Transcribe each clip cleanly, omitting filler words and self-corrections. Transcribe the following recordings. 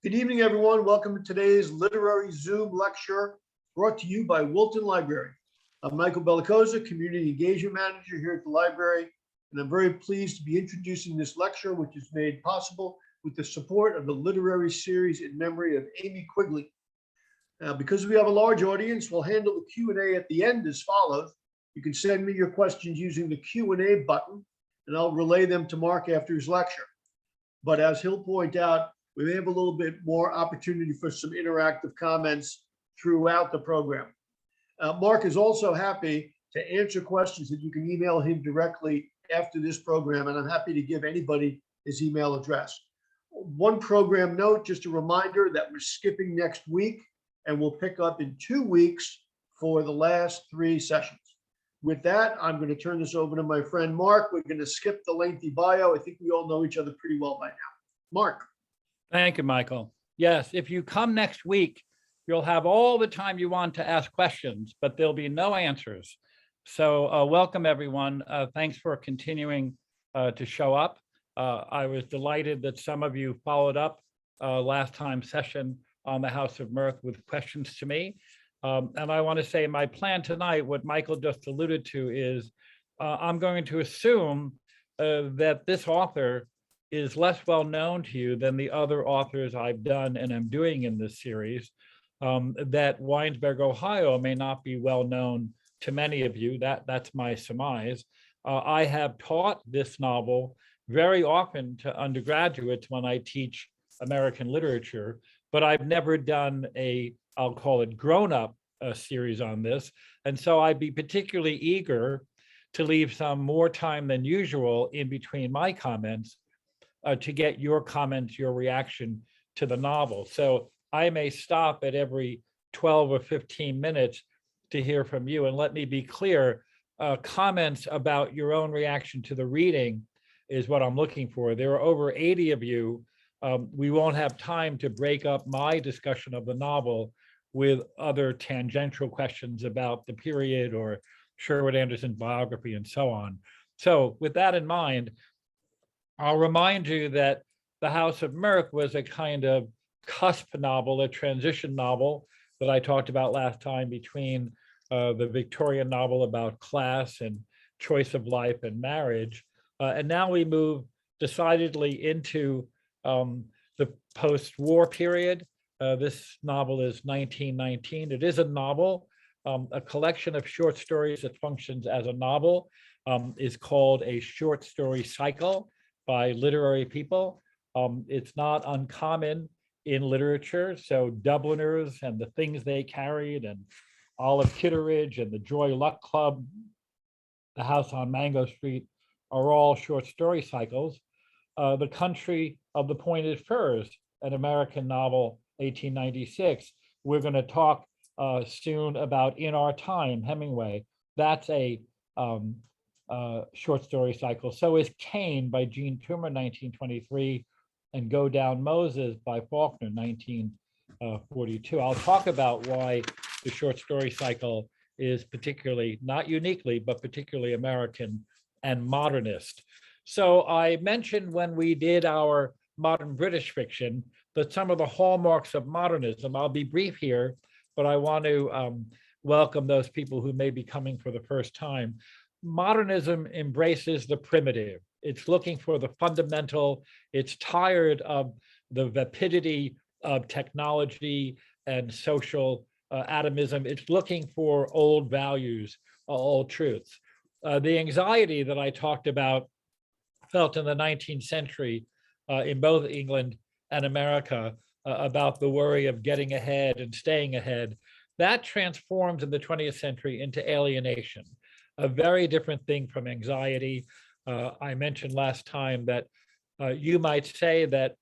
Good evening, everyone. Welcome to today's literary Zoom lecture brought to you by Wharton Library. I'm Michael Bellicosa, Community Engagement Manager here at the library, and I'm very pleased to be introducing this lecture, which is made possible with the support of the literary series in memory of Amy Quigley. Now, because we have a large audience, we'll handle the Q&A at the end as follows. You can send me your questions using the Q&A button, and I'll relay them to Mark after his lecture. But as he'll point out, we may have a little bit more opportunity for some interactive comments throughout the program. Mark is also happy to answer questions that you can email him directly after this program, and I'm happy to give anybody his email address. One program note, just a reminder that we're skipping next week, and we'll pick up in 2 weeks for the last 3 sessions. With that, I'm going to turn this over to my friend Mark. We're going to skip the lengthy bio. I think we all know each other pretty well by now. Mark. Thank you, Michael. Yes, if you come next week, you'll have all the time you want to ask questions, but there'll be no answers. So welcome, everyone. Thanks for continuing to show up. I was delighted that some of you followed up last time's session on the House of Mirth with questions to me. And I want to say my plan tonight, what Michael just alluded to, is I'm going to assume that this author is less well known to you than the other authors I've done and am doing in this series, that Winesburg, Ohio may not be well known to many of you. That's my surmise. I have taught this novel very often to undergraduates when I teach American literature, but I've never done I'll call it grown-up series on this. And so I'd be particularly eager to leave some more time than usual in between my comments to get your comments, your reaction to the novel. So I may stop at every 12 or 15 minutes to hear from you. And let me be clear, comments about your own reaction to the reading is what I'm looking for. There are over 80 of you. We won't have time to break up my discussion of the novel with other tangential questions about the period or Sherwood Anderson's biography and so on. So with that in mind, I'll remind you that The House of Mirth was a kind of cusp novel, a transition novel that I talked about last time between the Victorian novel about class and choice of life and marriage. And now we move decidedly into the post-war period. This novel is 1919. It is a novel. A collection of short stories that functions as a novel is called a short story cycle by literary people. It's not uncommon in literature. So Dubliners and the Things They Carried and Olive Kitteridge and the Joy Luck Club, The House on Mango Street are all short story cycles. The Country of the Pointed Firs, an American novel, 1896. We're going to talk soon about In Our Time, Hemingway. That's a short story cycle. So is Cain by Jean Toomer, 1923, and Go Down Moses by Faulkner, 1942. I'll talk about why the short story cycle is particularly, not uniquely, but particularly American and modernist. So I mentioned when we did our modern British fiction that some of the hallmarks of modernism, I'll be brief here, but I want to welcome those people who may be coming for the first time. Modernism embraces the primitive. It's looking for the fundamental. It's tired of the vapidity of technology and social atomism. It's looking for old values, old truths. The anxiety that I talked about felt in the 19th century in both England and America about the worry of getting ahead and staying ahead, that transforms in the 20th century into alienation, a very different thing from anxiety. I mentioned last time that you might say that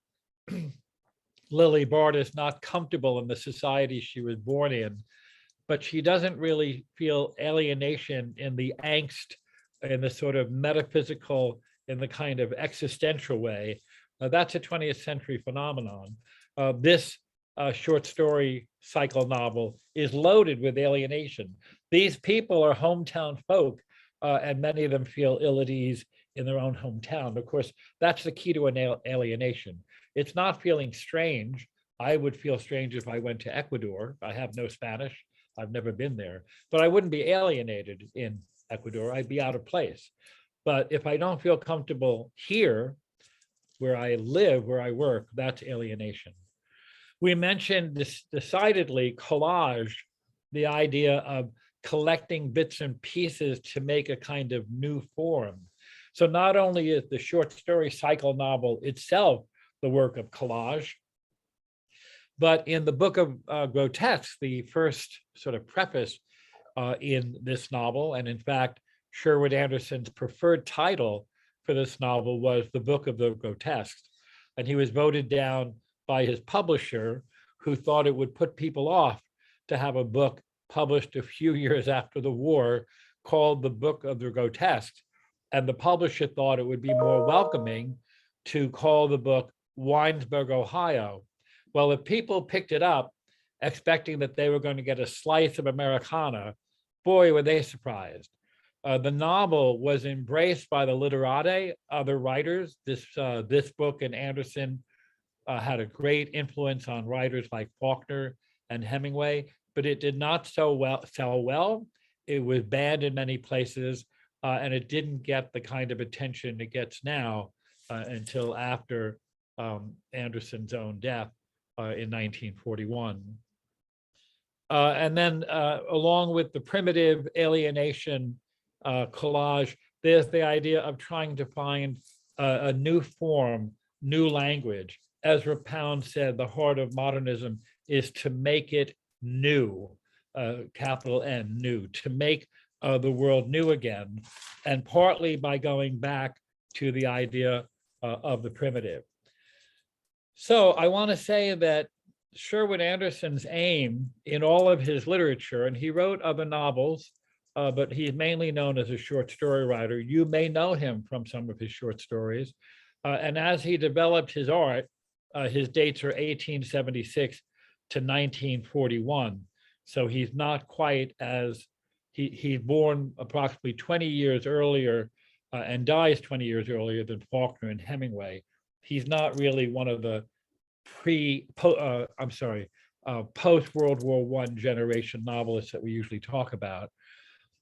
Lily Bard is not comfortable in the society she was born in, but she doesn't really feel alienation in the angst, in the sort of metaphysical, in the kind of existential way. That's a 20th century phenomenon. This short story cycle novel is loaded with alienation. These people are hometown folk, and many of them feel ill at ease in their own hometown. Of course, that's the key to an alienation. It's not feeling strange, I would feel strange if I went to Ecuador. I have no Spanish. I've never been there, but I wouldn't be alienated in Ecuador. I'd be out of place. But if I don't feel comfortable here, where I live, where I work, that's alienation. We mentioned this decidedly collage, the idea of collecting bits and pieces to make a kind of new form. So not only is the short story cycle novel itself the work of collage, but in the book of Grotesque, the first sort of preface in this novel, and in fact, Sherwood Anderson's preferred title for this novel was The Book of the Grotesque. And he was voted down by his publisher, who thought it would put people off to have a book published a few years after the war called The Book of the Grotesque. And the publisher thought it would be more welcoming to call the book Winesburg, Ohio. Well, if people picked it up expecting that they were going to get a slice of Americana, boy, were they surprised. The novel was embraced by the literati, other writers. This book and Anderson had a great influence on writers like Faulkner and Hemingway, but it did not sell well. It was banned in many places, and it didn't get the kind of attention it gets now until after Anderson's own death in 1941. And then along with the primitive alienation collage, there's the idea of trying to find a new form, new language. Ezra Pound said the heart of modernism is to make it new, capital N, new, to make the world new again, and partly by going back to the idea of the primitive. So I want to say that Sherwood Anderson's aim in all of his literature, and he wrote other novels, but he's mainly known as a short story writer. You may know him from some of his short stories. And as he developed his art, his dates are 1876 to 1941. So he's not quite as, he's born approximately 20 years earlier and dies 20 years earlier than Faulkner and Hemingway. He's not really one of the post-World War I generation novelists that we usually talk about.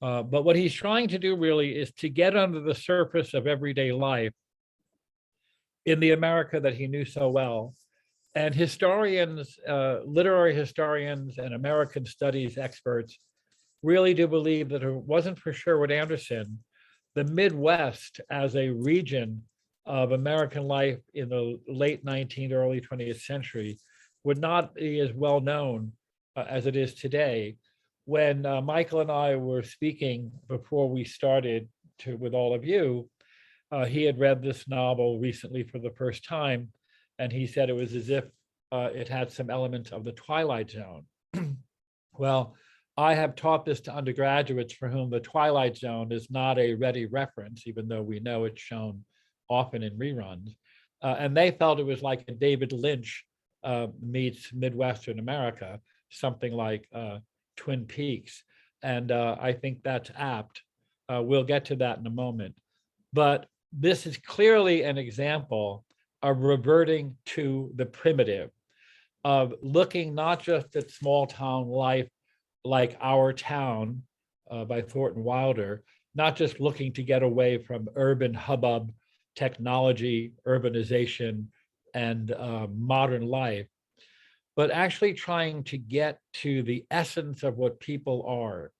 But what he's trying to do really is to get under the surface of everyday life in the America that he knew so well. And historians, literary historians and American studies experts really do believe that if it wasn't for Sherwood Anderson, the Midwest as a region of American life in the late 19th, early 20th century would not be as well known as it is today. When Michael and I were speaking before we started with all of you, he had read this novel recently for the first time, and he said it was as if it had some elements of the Twilight Zone. Well, I have taught this to undergraduates for whom the Twilight Zone is not a ready reference, even though we know it's shown often in reruns. And they felt it was like a David Lynch meets Midwestern America, something like Twin Peaks. And I think that's apt. We'll get to that in a moment. But this is clearly an example of reverting to the primitive, of looking not just at small town life like Our Town by Thornton Wilder, not just looking to get away from urban hubbub, technology, urbanization, and modern life, but actually trying to get to the essence of what people are.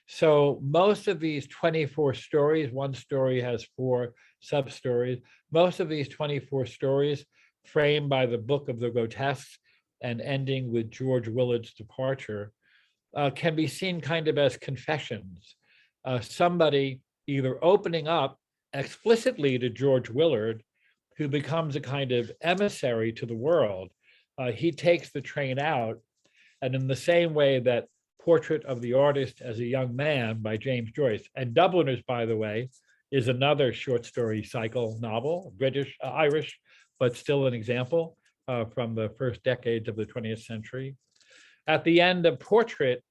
So most of these 24 stories, one story has 4 sub-stories, most of these 24 stories framed by the Book of the Grotesque and ending with George Willard's departure can be seen kind of as confessions. Somebody either opening up explicitly to George Willard, who becomes a kind of emissary to the world. He takes the train out, and in the same way that Portrait of the Artist as a Young Man by James Joyce, and Dubliners, by the way, is another short story cycle novel, British, Irish, but still an example from the first decades of the 20th century. At the end of Portrait,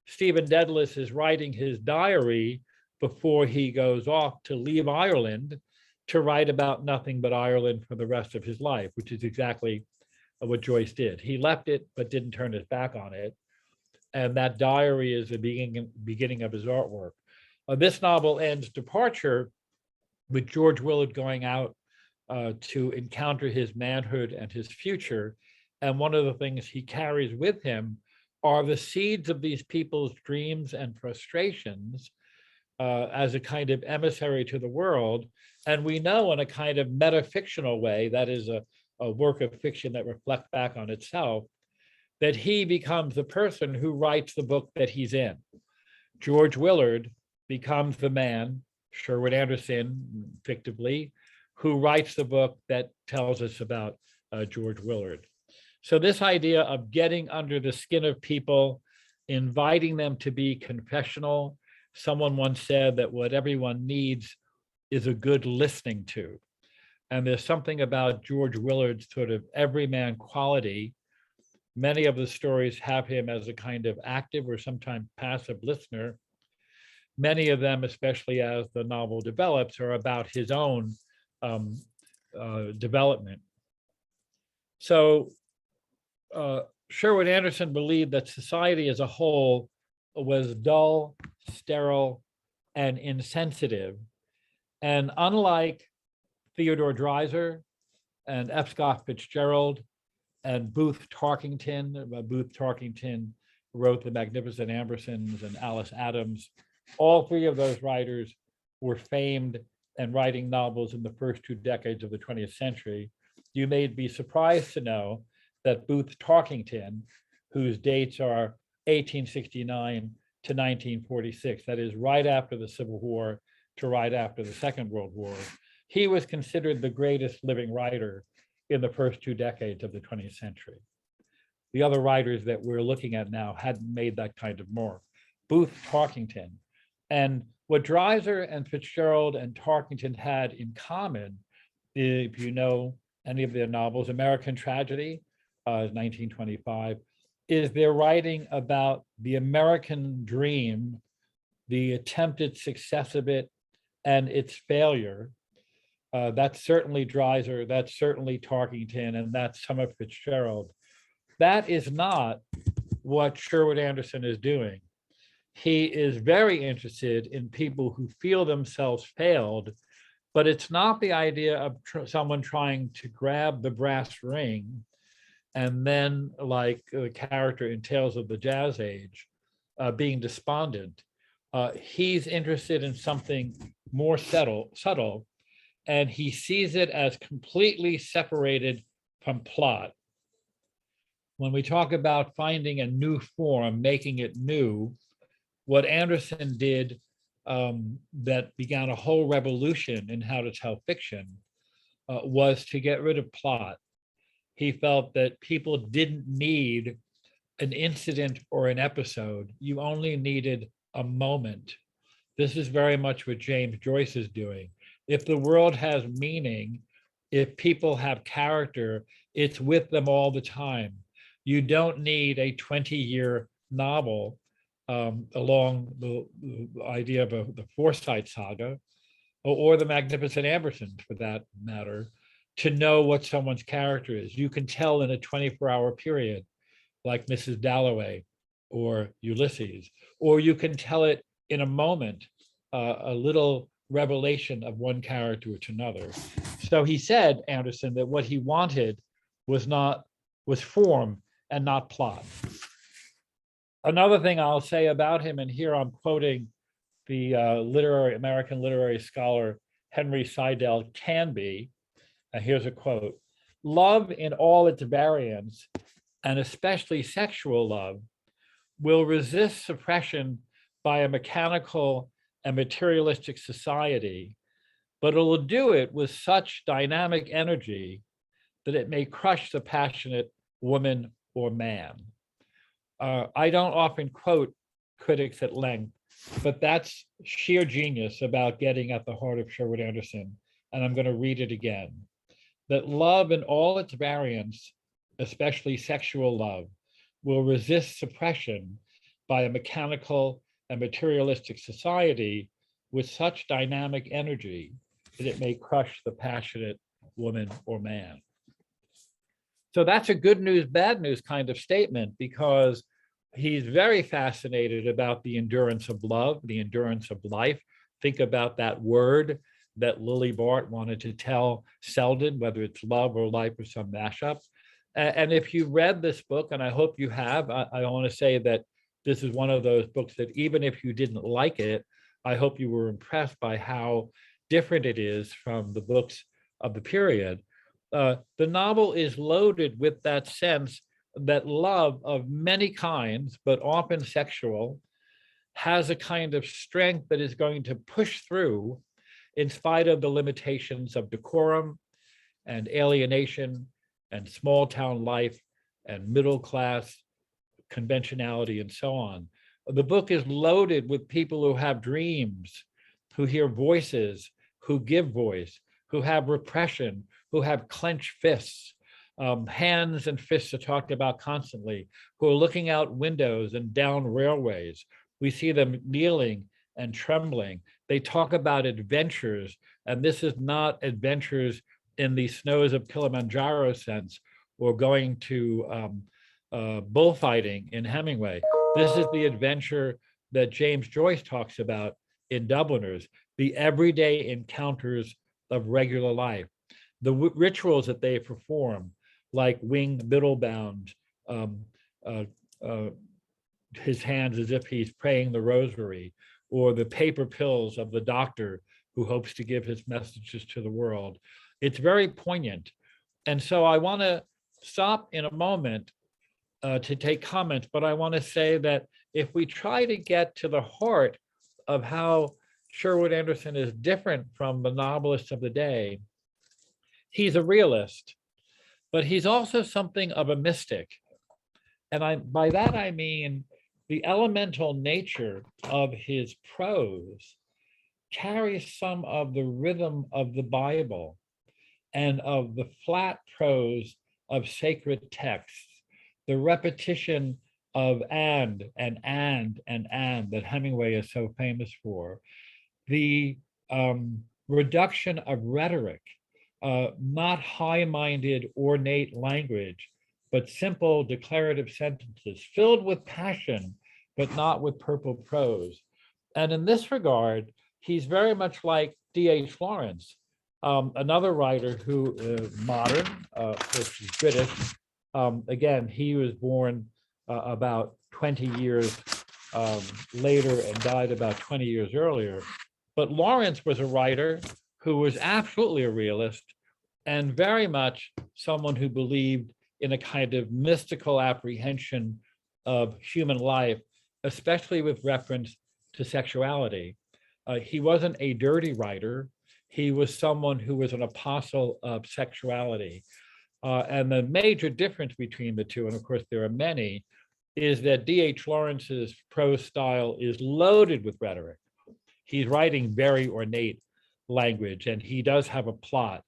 Stephen Dedalus is writing his diary before he goes off to leave Ireland to write about nothing but Ireland for the rest of his life, which is exactly what Joyce did. He left it, but didn't turn his back on it. And that diary is the beginning of his artwork. This novel ends Departure with George Willard going out to encounter his manhood and his future. And one of the things he carries with him are the seeds of these people's dreams and frustrations as a kind of emissary to the world. And we know in a kind of metafictional way, that is a work of fiction that reflects back on itself, that he becomes the person who writes the book that he's in. George Willard becomes the man, Sherwood Anderson, fictively, who writes the book that tells us about George Willard. So this idea of getting under the skin of people, inviting them to be confessional. Someone once said that what everyone needs is a good listening to. And there's something about George Willard's sort of everyman quality. Many of the stories have him as a kind of active or sometimes passive listener. Many of them, especially as the novel develops, are about his own development. So Sherwood Anderson believed that society as a whole was dull, sterile, and insensitive. And unlike Theodore Dreiser and F. Scott Fitzgerald and Booth Tarkington. Booth Tarkington wrote The Magnificent Ambersons and Alice Adams. All three of those writers were famed and writing novels in the first 2 decades of the 20th century. You may be surprised to know that Booth Tarkington, whose dates are 1869 to 1946, that is right after the Civil War to right after the Second World War, he was considered the greatest living writer in the first 2 decades of the 20th century. The other writers that we're looking at now hadn't made that kind of mark. Booth Tarkington. And what Dreiser and Fitzgerald and Tarkington had in common, if you know any of their novels, American Tragedy, 1925, is they're writing about the American dream, the attempted success of it, and its failure. That's certainly Dreiser, that's certainly Tarkington, and that's some of Fitzgerald. That is not what Sherwood Anderson is doing. He is very interested in people who feel themselves failed, but it's not the idea of someone trying to grab the brass ring and then, like the character in Tales of the Jazz Age, being despondent. He's interested in something more subtle, and he sees it as completely separated from plot. When we talk about finding a new form, making it new, what Anderson did that began a whole revolution in how to tell fiction was to get rid of plot. He felt that people didn't need an incident or an episode. You only needed a moment. This is very much what James Joyce is doing. If the world has meaning, if people have character, it's with them all the time. You don't need a 20-year novel along the idea of the Forsyte saga or the Magnificent Ambersons, for that matter, to know what someone's character is. You can tell in a 24-hour period, like Mrs. Dalloway or Ulysses, or you can tell it in a moment, a little revelation of one character to another. So he said, Anderson, that what he wanted was form and not plot. Another thing I'll say about him, and here I'm quoting the American literary scholar Henry Seidel Canby. Here's a quote: "Love in all its variants, and especially sexual love, will resist suppression by a mechanical and materialistic society, but it will do it with such dynamic energy that it may crush the passionate woman or man." I don't often quote critics at length, but that's sheer genius about getting at the heart of Sherwood Anderson. And I'm going to read it again. That love in all its variants, especially sexual love, will resist suppression by a mechanical and materialistic society with such dynamic energy that it may crush the passionate woman or man. So that's a good news, bad news kind of statement, because he's very fascinated about the endurance of love, the endurance of life. Think about that word that Lily Bart wanted to tell Selden, whether it's love or life or some mashup. And if you read this book, and I hope you have, I want to say that this is one of those books that even if you didn't like it, I hope you were impressed by how different it is from the books of the period. The novel is loaded with that sense that love of many kinds, but often sexual, has a kind of strength that is going to push through in spite of the limitations of decorum and alienation and small town life and middle class conventionality and so on. The book is loaded with people who have dreams, who hear voices, who give voice, who have repression, who have clenched fists. Hands and fists are talked about constantly, who are looking out windows and down railways. We see them kneeling and trembling. They talk about adventures, and this is not adventures in the snows of Kilimanjaro sense, or going to bullfighting in Hemingway. This is the adventure that James Joyce talks about in Dubliners, the everyday encounters of regular life, the rituals that they perform, like winged middlebound, his hands as if he's praying the rosary, or the paper pills of the doctor who hopes to give his messages to the world. It's very poignant. And so I want to stop in a moment to take comments, but I want to say that if we try to get to the heart of how Sherwood Anderson is different from the novelists of the day, he's a realist, but he's also something of a mystic. And by that I mean the elemental nature of his prose carries some of the rhythm of the Bible and of the flat prose of sacred texts, the repetition of and that Hemingway is so famous for, the reduction of rhetoric, not high-minded, ornate language, but simple declarative sentences filled with passion, but not with purple prose. And in this regard, he's very much like D.H. Lawrence, another writer who is modern, which is British. Again, he was born about 20 years later and died about 20 years earlier. But Lawrence was a writer who was absolutely a realist and very much someone who believed in a kind of mystical apprehension of human life, especially with reference to sexuality. He wasn't a dirty writer. He was someone who was an apostle of sexuality. And the major difference between the two, and of course there are many, is that D.H. Lawrence's prose style is loaded with rhetoric. He's writing very ornate language, and he does have a plot.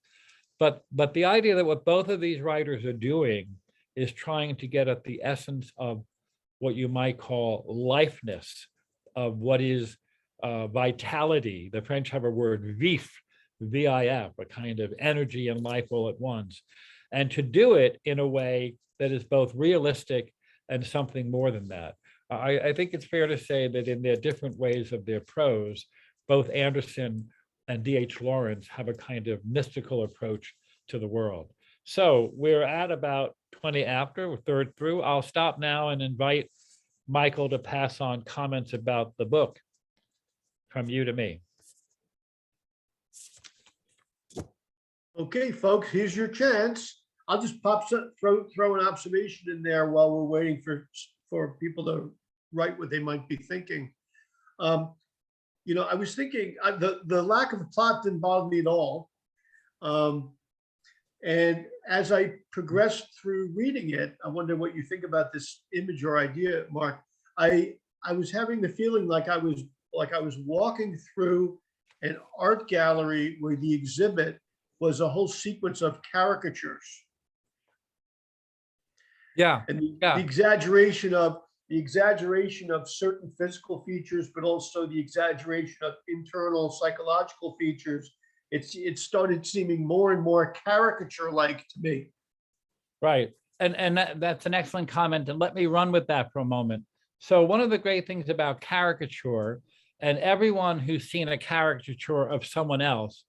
But the idea that what both of these writers are doing is trying to get at the essence of what you might call lifeness, of what is vitality. The French have a word vif, V-I-F, a kind of energy and life all at once. And to do it in a way that is both realistic and something more than that. I think it's fair to say that in their different ways of their prose, both Anderson and D.H. Lawrence have a kind of mystical approach to the world. So we're at about 20 after, we're third through. I'll stop now and invite Michael to pass on comments about the book from you to me. Okay, folks, here's your chance. I'll just throw an observation in there while we're waiting for people to write what they might be thinking. You know, I was thinking the lack of a plot didn't bother me at all. And as I progressed through reading it, I wonder what you think about this image or idea, Mark. I was having the feeling like I was walking through an art gallery where the exhibit was a whole sequence of caricatures. Yeah. And the exaggeration of certain physical features, but also the exaggeration of internal psychological features. It started seeming more and more caricature-like to me. Right. And that's an excellent comment. And let me run with that for a moment. So one of the great things about caricature, and everyone who's seen a caricature of someone else,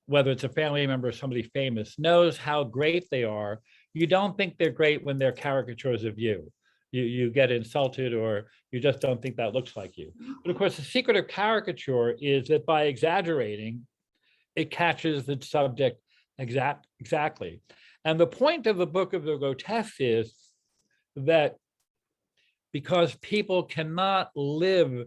whether it's a family member or somebody famous, knows how great they are. You don't think they're great when they're caricatures of you. You get insulted, or you just don't think that looks like you. But of course, the secret of caricature is that by exaggerating, it catches the subject exactly. And the point of the Book of the Grotesque is that because people cannot live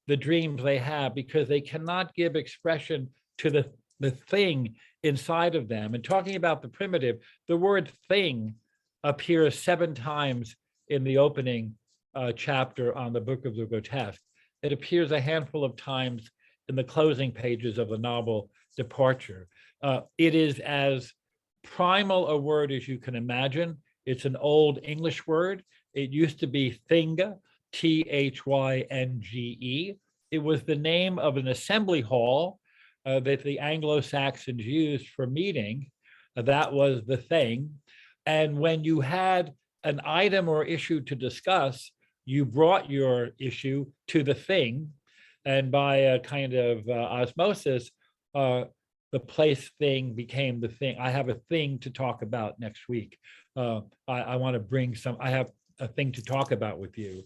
the dreams they have, because they cannot give expression to the thing inside of them. And talking about the primitive, the word thing appears 7 times in the opening chapter on the Book of the Grotesque. It appears a handful of times in the closing pages of the novel Departure. It is as primal a word as you can imagine. It's an old English word. It used to be thynge, Thynge. It was the name of an assembly hall that the Anglo-Saxons used for meeting. That was the thing. And when you had an item or issue to discuss, you brought your issue to the thing. And by a kind of osmosis, the place thing became the thing. I have a thing to talk about next week. I want to bring I have a thing to talk about with you.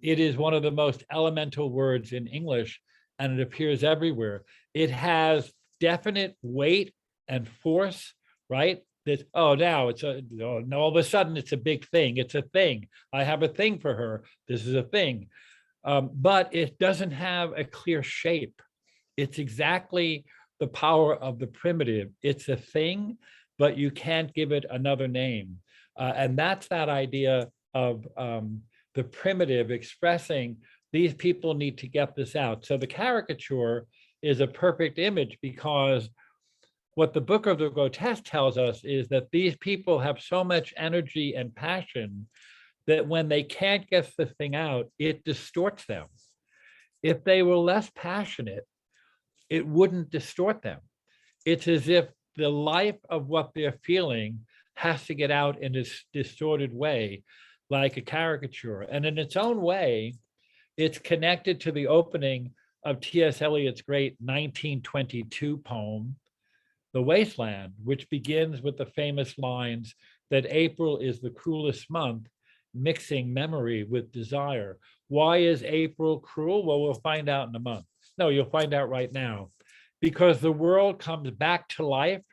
It is one of the most elemental words in English, and it appears everywhere. It has definite weight and force, right? That, oh, now it's all of a sudden it's a big thing. It's a thing. I have a thing for her. This is a thing. But it doesn't have a clear shape. It's exactly the power of the primitive. It's a thing, but you can't give it another name. And that's that idea of the primitive expressing these people need to get this out. So the caricature is a perfect image, because what the Book of the Grotesque tells us is that these people have so much energy and passion that when they can't get the thing out, it distorts them. If they were less passionate, it wouldn't distort them. It's as if the life of what they're feeling has to get out in this distorted way, like a caricature. And in its own way, it's connected to the opening of T.S. Eliot's great 1922 poem, The Wasteland, which begins with the famous lines that April is the cruelest month, mixing memory with desire. Why is April cruel? Well, we'll find out in a month. No, you'll find out right now. Because the world comes back to life,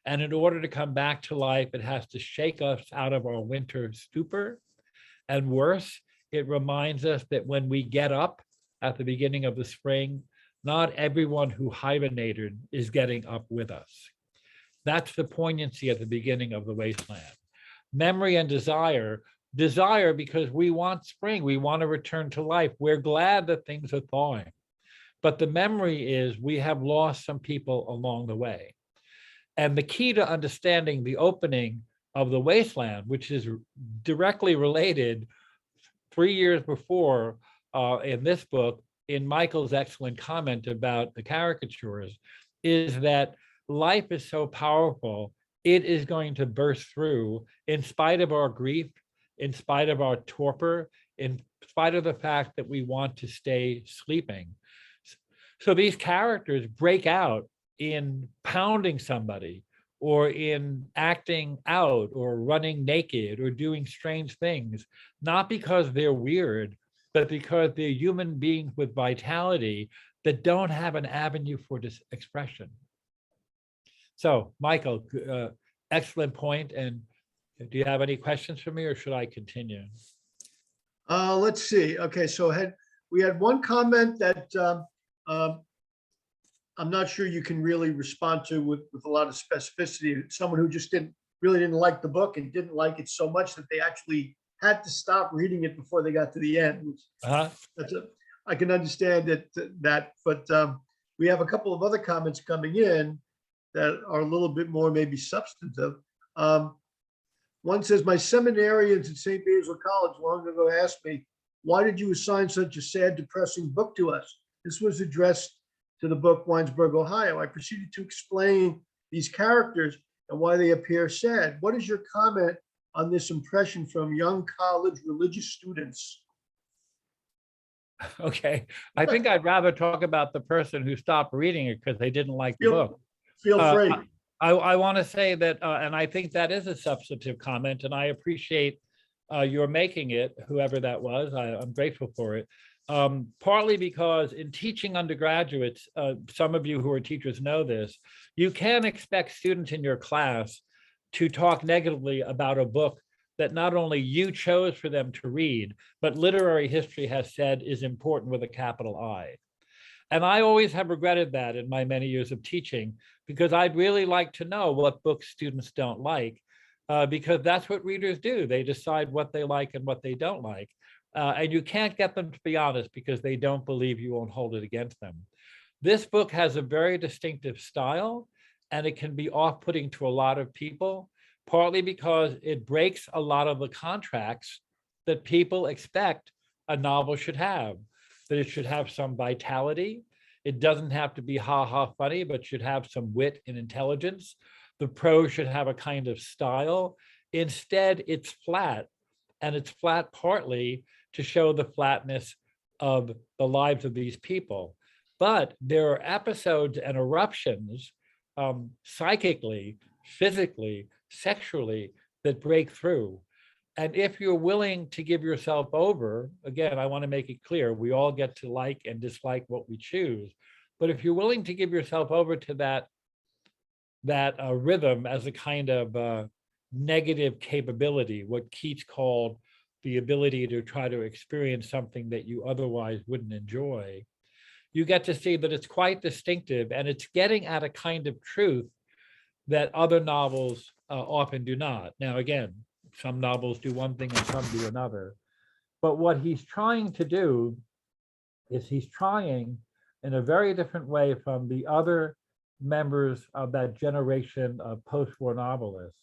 and in order to come back to life, it has to shake us out of our winter stupor. And worse, it reminds us that when we get up at the beginning of the spring, not everyone who hibernated is getting up with us. That's the poignancy at the beginning of The Wasteland. Memory and desire because we want spring, we want to return to life. We're glad that things are thawing. But the memory is we have lost some people along the way. And the key to understanding the opening of The Wasteland, which is directly related 3 years before in this book, in Michael's excellent comment about the caricatures, is that life is so powerful, it is going to burst through in spite of our grief, in spite of our torpor, in spite of the fact that we want to stay sleeping. So these characters break out in pounding somebody, or in acting out, or running naked, or doing strange things, not because they're weird, but because they're human beings with vitality that don't have an avenue for this expression. So, Michael, excellent point. And do you have any questions for me, or should I continue? Let's see. Okay, so we had one comment that I'm not sure you can really respond to with a lot of specificity. Someone who just really didn't like the book and didn't like it so much that they actually had to stop reading it before they got to the end. Which I can understand that, but we have a couple of other comments coming in that are a little bit more maybe substantive. One says, my seminarians at St. Basil College long ago asked me, why did you assign such a sad, depressing book to us? This was addressed to the book Winesburg, Ohio. I proceeded to explain these characters and why they appear sad. What is your comment on this impression from young college religious students? Okay, I think I'd rather talk about the person who stopped reading it because they didn't like the Feel, book. feel Uh, free. I want to say that, and I think that is a substantive comment, and I appreciate your making it, whoever that was. I'm grateful for it. Partly because in teaching undergraduates, some of you who are teachers know this, you can't expect students in your class to talk negatively about a book that not only you chose for them to read, but literary history has said is important with a capital I. And I always have regretted that in my many years of teaching, because I'd really like to know what books students don't like, because that's what readers do. They decide what they like and what they don't like. And you can't get them to be honest because they don't believe you won't hold it against them. This book has a very distinctive style, and it can be off-putting to a lot of people, partly because it breaks a lot of the contracts that people expect a novel should have, that it should have some vitality. It doesn't have to be ha-ha funny, but should have some wit and intelligence. The prose should have a kind of style. Instead, it's flat, and it's flat partly to show the flatness of the lives of these people. But there are episodes and eruptions psychically, physically, sexually that break through. And if you're willing to give yourself over, again, I want to make it clear, we all get to like and dislike what we choose. But if you're willing to give yourself over to that rhythm as a kind of negative capability, what Keats called the ability to try to experience something that you otherwise wouldn't enjoy, you get to see that it's quite distinctive, and it's getting at a kind of truth that other novels often do not. Now, again, some novels do one thing and some do another. But what he's trying to do is he's trying in a very different way from the other members of that generation of post-war novelists.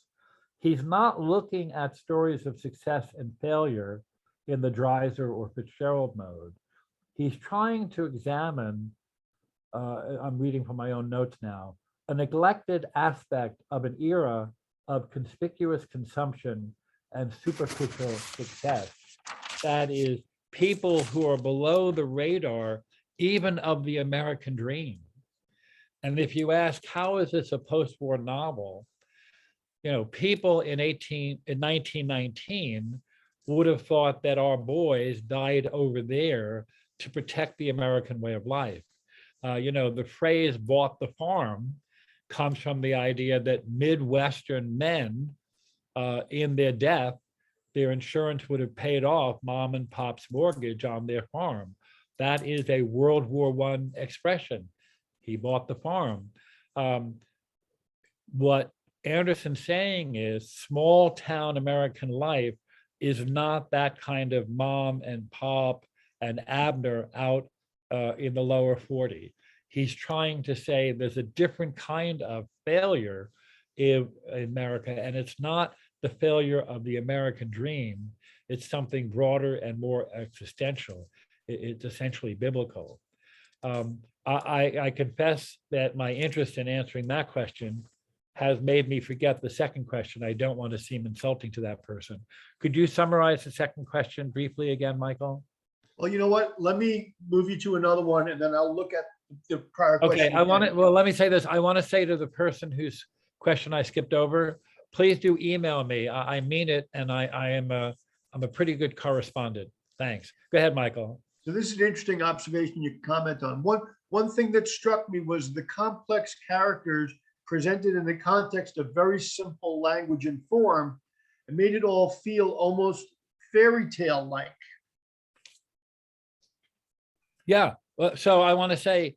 He's not looking at stories of success and failure in the Dreiser or Fitzgerald mode. He's trying to examine, I'm reading from my own notes now, a neglected aspect of an era of conspicuous consumption and superficial success. That is, people who are below the radar, even of the American dream. And if you ask, how is this a post-war novel? You know, people in 1919 would have thought that our boys died over there to protect the American way of life. You know, the phrase "bought the farm" comes from the idea that Midwestern men, in their death, their insurance would have paid off mom and pop's mortgage on their farm. That is a World War I expression. He bought the farm. What Anderson's saying is small town American life is not that kind of mom and pop and Abner out in the lower 40. He's trying to say there's a different kind of failure in America, and it's not the failure of the American dream. It's something broader and more existential. It's essentially biblical. I confess that my interest in answering that question has made me forget the second question. I don't want to seem insulting to that person. Could you summarize the second question briefly again, Michael? Well, you know what? Let me move you to another one, and then I'll look at the prior question. Okay, I want to, well, let me say this. I want to say to the person whose question I skipped over, please do email me. I mean it, and I'm a pretty good correspondent. Thanks. Go ahead, Michael. So this is an interesting observation you can comment on. One thing that struck me was the complex characters presented in the context of very simple language and form, and made it all feel almost fairy tale-like. Yeah, so I want to say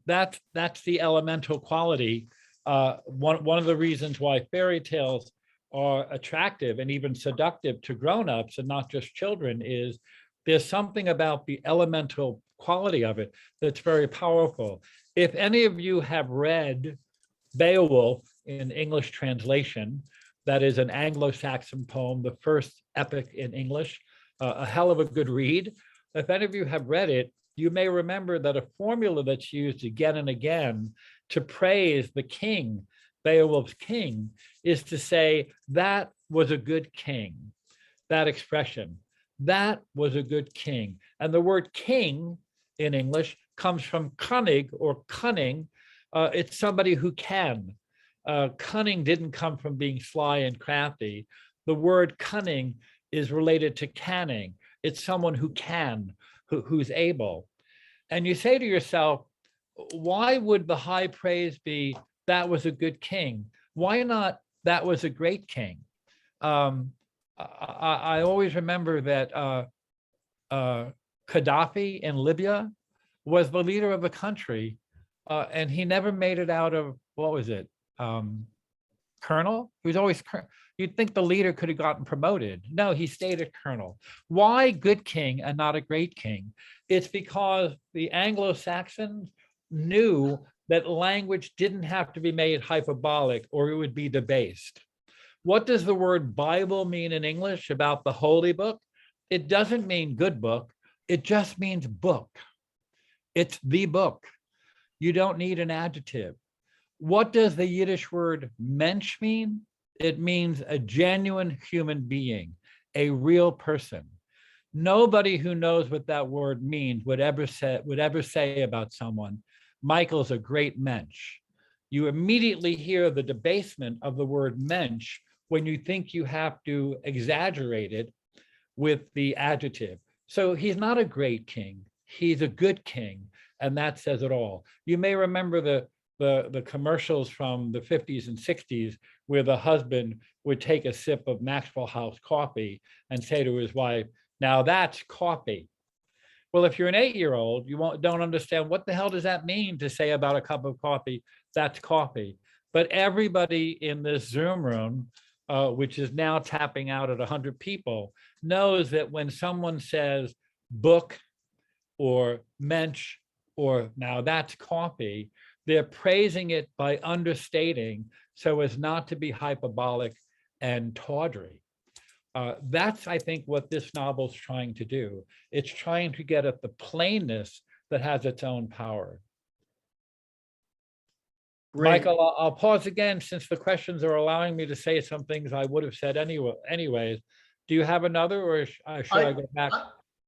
that's the elemental quality. One of the reasons why fairy tales are attractive and even seductive to grown-ups and not just children is there's something about the elemental quality of it that's very powerful. If any of you have read Beowulf in English translation, that is an Anglo-Saxon poem, the first epic in English, a hell of a good read. If any of you have read it, you may remember that a formula that's used again and again to praise the king Beowulf's king is to say that was a good king. That expression, that was a good king. And the word king in English comes from cunning or cunning. It's somebody who can. Cunning didn't come from being sly and crafty. The word cunning is related to canning. It's someone who can, who's able. And you say to yourself, why would the high praise be that was a good king? Why not that was a great king? I always remember that Gaddafi in Libya was the leader of the country, and he never made it out of, what was it? Colonel? He was always, you'd think the leader could have gotten promoted. No, he stayed at colonel. Why good king and not a great king? It's because the Anglo-Saxons knew that language didn't have to be made hyperbolic or it would be debased. What does the word Bible mean in English about the holy book? It doesn't mean good book. It just means book. It's the book. You don't need an adjective. What does the Yiddish word mensch mean? It means a genuine human being, a real person. Nobody who knows what that word means would ever say about someone, Michael's a great mensch. You immediately hear the debasement of the word mensch when you think you have to exaggerate it with the adjective. So he's not a great king, he's a good king, and that says it all. You may remember the commercials from the 50s and 60s where the husband would take a sip of Maxwell House coffee and say to his wife, now that's coffee. Well, if you're an 8-year-old, you don't understand what the hell does that mean to say about a cup of coffee, that's coffee. But everybody in this Zoom room, which is now tapping out at 100 people, knows that when someone says book or mensch or now that's coffee, they're praising it by understating so as not to be hyperbolic and tawdry. That's, I think, what this novel's trying to do. It's trying to get at the plainness that has its own power. Great. Michael, I'll pause again since the questions are allowing me to say some things I would have said anyways. Do you have another, or should I go back?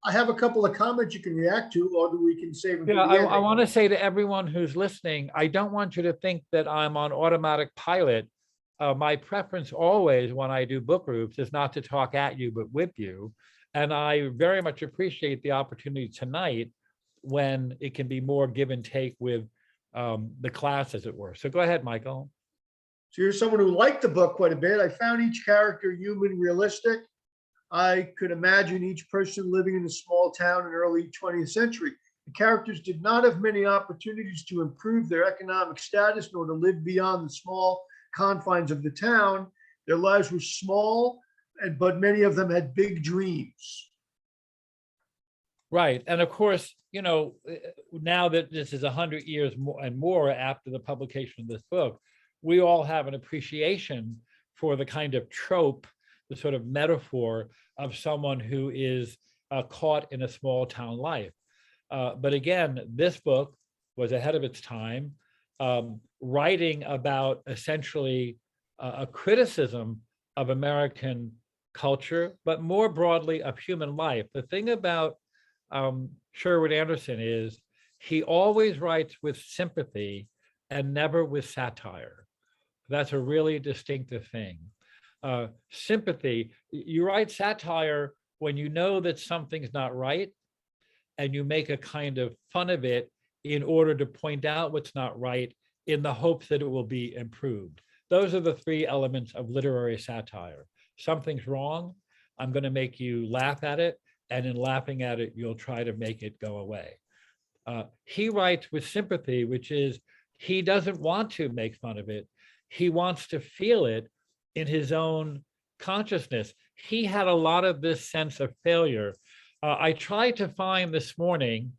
I have a couple of comments you can react to, or we can save them. Yeah, I want to say to everyone who's listening, I don't want you to think that I'm on automatic pilot. My preference always when I do book groups is not to talk at you, but with you. And I very much appreciate the opportunity tonight when it can be more give and take with the class, as it were. So go ahead, Michael. So you're someone who liked the book quite a bit. I found each character human, realistic. I could imagine each person living in a small town in the early 20th century. The characters did not have many opportunities to improve their economic status nor to live beyond the small confines of the town. Their lives were small, but many of them had big dreams. Right. And of course, you know, now that this is 100 years more after the publication of this book, we all have an appreciation for the kind of trope, the sort of metaphor of someone who is caught in a small town life. But again, this book was ahead of its time, writing about essentially a criticism of American culture, but more broadly of human life. The thing about Sherwood Anderson is he always writes with sympathy and never with satire. That's a really distinctive thing. Sympathy, you write satire when you know that something's not right and you make a kind of fun of it in order to point out what's not right in the hopes that it will be improved. Those are the three elements of literary satire. Something's wrong, I'm going to make you laugh at it, and in laughing at it, you'll try to make it go away. He writes with sympathy, which is he doesn't want to make fun of it. He wants to feel it in his own consciousness. He had a lot of this sense of failure. I tried to find this morning,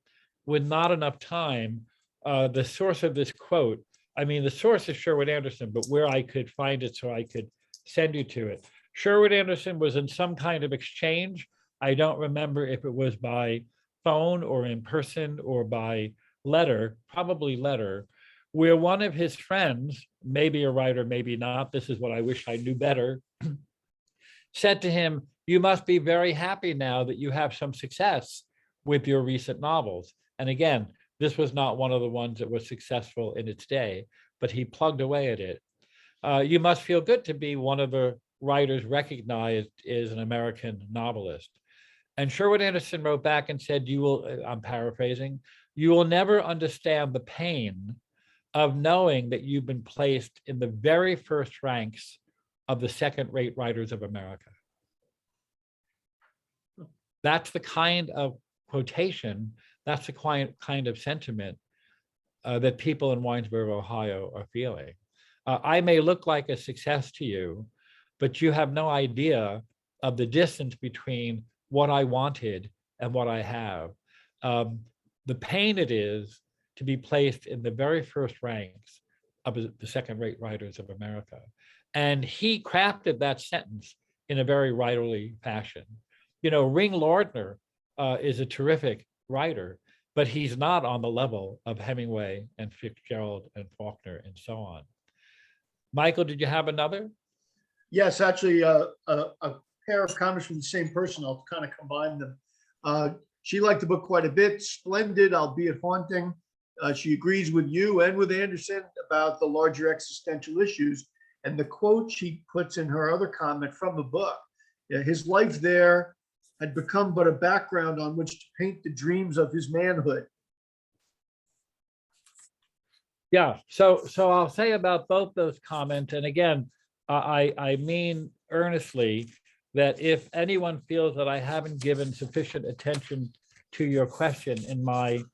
with not enough time, the source of this quote. I mean, the source is Sherwood Anderson, but where I could find it so I could send you to it. Sherwood Anderson was in some kind of exchange. I don't remember if it was by phone or in person or by letter, probably letter, where one of his friends, maybe a writer, maybe not, this is what I wish I knew better, said to him, "You must be very happy now that you have some success with your recent novels." And again, this was not one of the ones that was successful in its day, but he plugged away at it. "You must feel good to be one of the writers recognized as an American novelist." And Sherwood Anderson wrote back and said, "You will," I'm paraphrasing, "you will never understand the pain of knowing that you've been placed in the very first ranks of the second-rate writers of America." That's the kind of quotation, that's the kind of sentiment that people in Winesburg, Ohio are feeling. I may look like a success to you, but you have no idea of the distance between what I wanted and what I have. The pain it is to be placed in the very first ranks of the second-rate writers of America. And he crafted that sentence in a very writerly fashion. You know, Ring Lardner is a terrific writer, but he's not on the level of Hemingway and Fitzgerald and Faulkner and so on. Michael, did you have another? Yes, actually, a pair of comments from the same person. I'll kind of combine them. She liked the book quite a bit. Splendid, albeit haunting. She agrees with you and with Anderson about the larger existential issues. And the quote she puts in her other comment from the book, his life there had become but a background on which to paint the dreams of his manhood. Yeah, so I'll say about both those comments, and again, I mean earnestly that if anyone feels that I haven't given sufficient attention to your question in my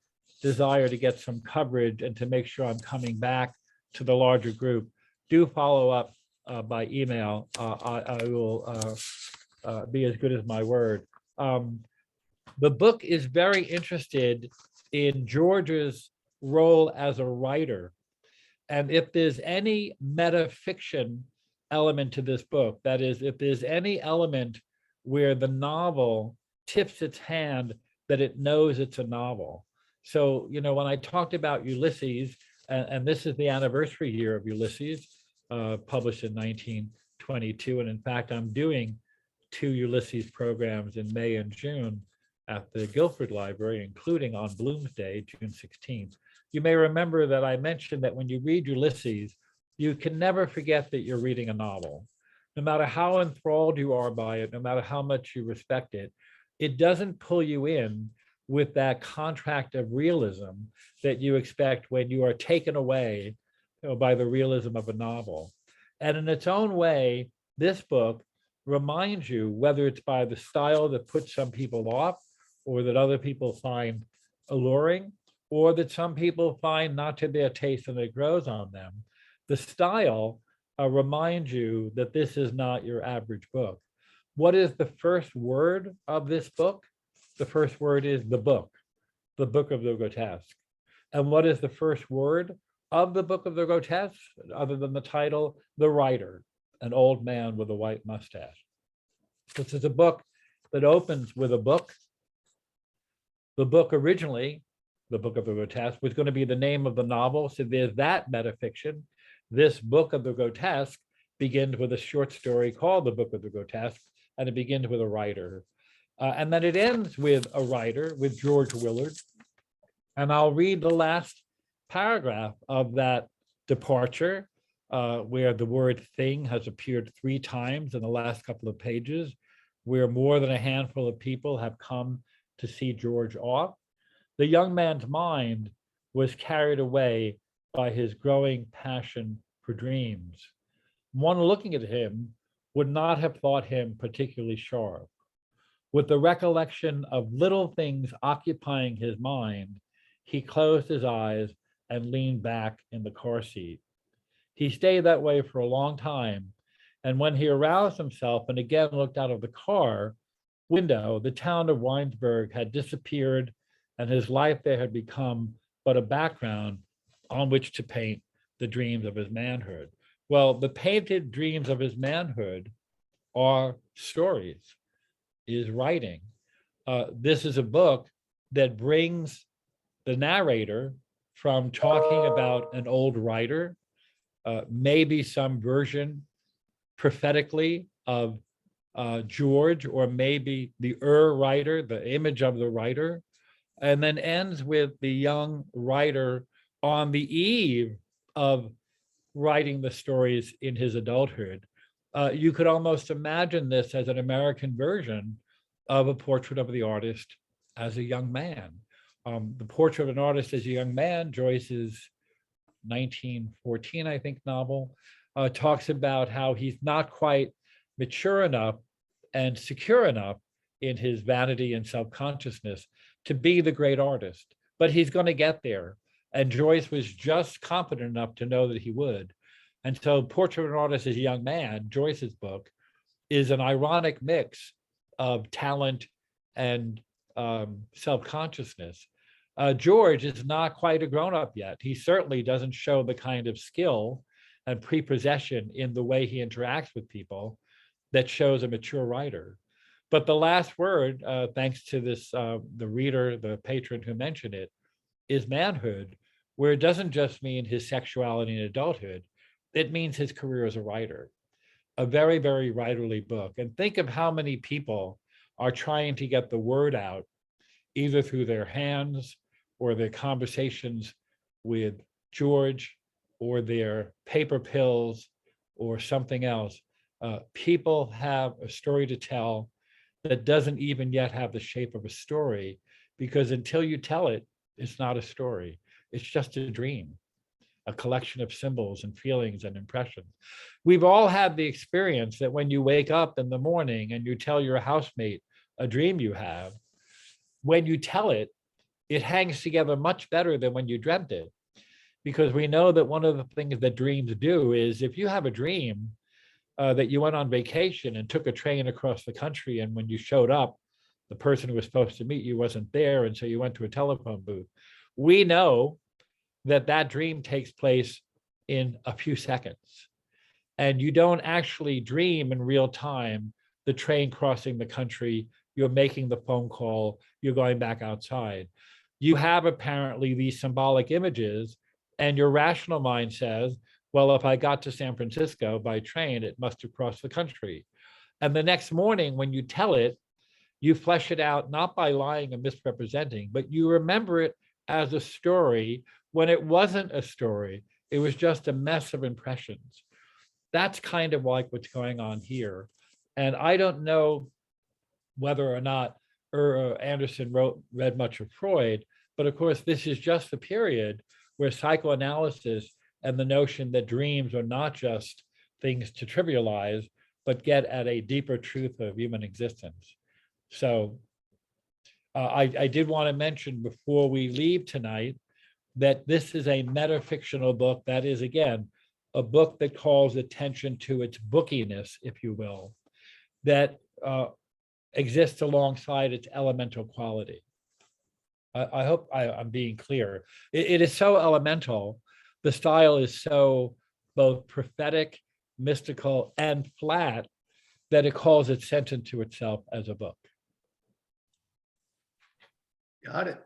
desire to get some coverage and to make sure I'm coming back to the larger group, do follow up by email. I will be as good as my word. The book is very interested in George's role as a writer. And if there's any metafiction element to this book, that is, if there's any element where the novel tips its hand that it knows it's a novel. So, you know, when I talked about Ulysses, and this is the anniversary year of Ulysses, published in 1922. And in fact, I'm doing 2 Ulysses programs in May and June at the Guilford Library, including on Bloomsday, June 16th. You may remember that I mentioned that when you read Ulysses, you can never forget that you're reading a novel. No matter how enthralled you are by it, no matter how much you respect it, it doesn't pull you in with that contract of realism that you expect when you are taken away, you know, by the realism of a novel. And in its own way, this book reminds you, whether it's by the style that puts some people off or that other people find alluring, or that some people find not to their taste and it grows on them, the style reminds you that this is not your average book. What is the first word of this book? The first word is the book of the grotesque. And what is the first word of the book of the grotesque, other than the title? The writer, an old man with a white mustache. This is a book that opens with a book. The book originally, the book of the grotesque, was going to be the name of the novel. So there's that metafiction. This book of the grotesque begins with a short story called The Book of the Grotesque, and it begins with a writer. And then it ends with a writer, with George Willard. And I'll read the last paragraph of that departure, where the word thing has appeared 3 times in the last couple of pages, where more than a handful of people have come to see George off. The young man's mind was carried away by his growing passion for dreams. One looking at him would not have thought him particularly sharp. With the recollection of little things occupying his mind, he closed his eyes and leaned back in the car seat. He stayed that way for a long time, and when he aroused himself and again looked out of the car window, the town of Winesburg had disappeared, and his life there had become but a background on which to paint the dreams of his manhood. Well, the painted dreams of his manhood are stories, is writing. This is a book that brings the narrator from talking about an old writer, maybe some version prophetically of George, or maybe the writer, the image of the writer, and then ends with the young writer on the eve of writing the stories in his adulthood. You could almost imagine this as an American version of a portrait of the artist as a young man. The Portrait of an Artist as a Young Man, Joyce's 1914, I think, novel, talks about how he's not quite mature enough and secure enough in his vanity and self-consciousness to be the great artist, but he's going to get there. And Joyce was just confident enough to know that he would. And so Portrait of an Artist as a Young Man, Joyce's book, is an ironic mix of talent and self-consciousness. George is not quite a grown-up yet. He certainly doesn't show the kind of skill and prepossession in the way he interacts with people that shows a mature writer. But the last word, thanks to this, the reader, the patron who mentioned it, is manhood, where it doesn't just mean his sexuality in adulthood, it means his career as a writer. A very, very writerly book. And think of how many people are trying to get the word out, either through their hands or their conversations with George or their paper pills or something else. People have a story to tell that doesn't even yet have the shape of a story, because until you tell it, it's not a story. It's just a dream, a collection of symbols and feelings and impressions. We've all had the experience that when you wake up in the morning and you tell your housemate a dream you have, when you tell it, it hangs together much better than when you dreamt it. Because we know that one of the things that dreams do is, if you have a dream that you went on vacation and took a train across the country, and when you showed up, the person who was supposed to meet you wasn't there, and so you went to a telephone booth, we know that that dream takes place in a few seconds. And you don't actually dream in real time, the train crossing the country, you're making the phone call, you're going back outside. You have apparently these symbolic images, and your rational mind says, well, if I got to San Francisco by train, it must have crossed the country. And the next morning, when you tell it, you flesh it out, not by lying and misrepresenting, but you remember it as a story when it wasn't a story. It was just a mess of impressions. That's kind of like what's going on here. And I don't know whether or not Anderson read much of Freud, but of course, this is just the period where psychoanalysis and the notion that dreams are not just things to trivialize, but get at a deeper truth of human existence. So I did want to mention before we leave tonight that this is a metafictional book. That is, again, a book that calls attention to its bookiness, if you will, that exists alongside its elemental quality. I hope I'm being clear. It is so elemental. The style is so both prophetic, mystical, and flat that it calls attention to itself as a book. Got it.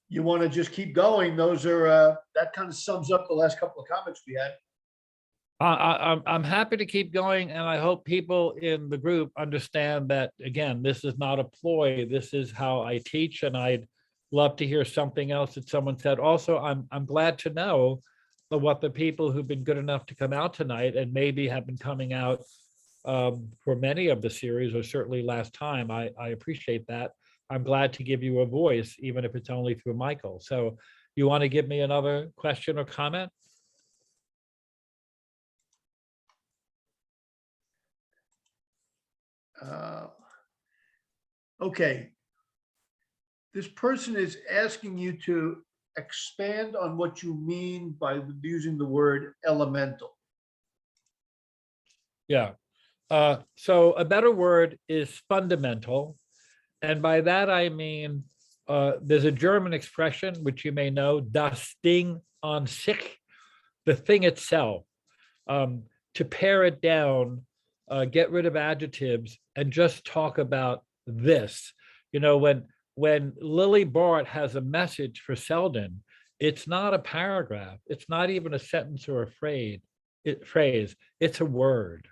You want to just keep going? Those are that kind of sums up the last couple of comments we had. I'm happy to keep going, and I hope people in the group understand that, again, this is not a ploy. This is how I teach, and I'd love to hear something else that someone said. Also, I'm glad to know what the people who've been good enough to come out tonight and maybe have been coming out for many of the series, or certainly last time. I appreciate that. I'm glad to give you a voice, even if it's only through Michael. So you want to give me another question or comment? Okay. This person is asking you to expand on what you mean by using the word elemental. Yeah. So a better word is fundamental. And by that, I mean, there's a German expression, which you may know, das Ding an sich, the thing itself. To pare it down, get rid of adjectives and just talk about this. You know, when Lily Bart has a message for Selden, It's not a paragraph. It's not even a sentence or a phrase. It's a word.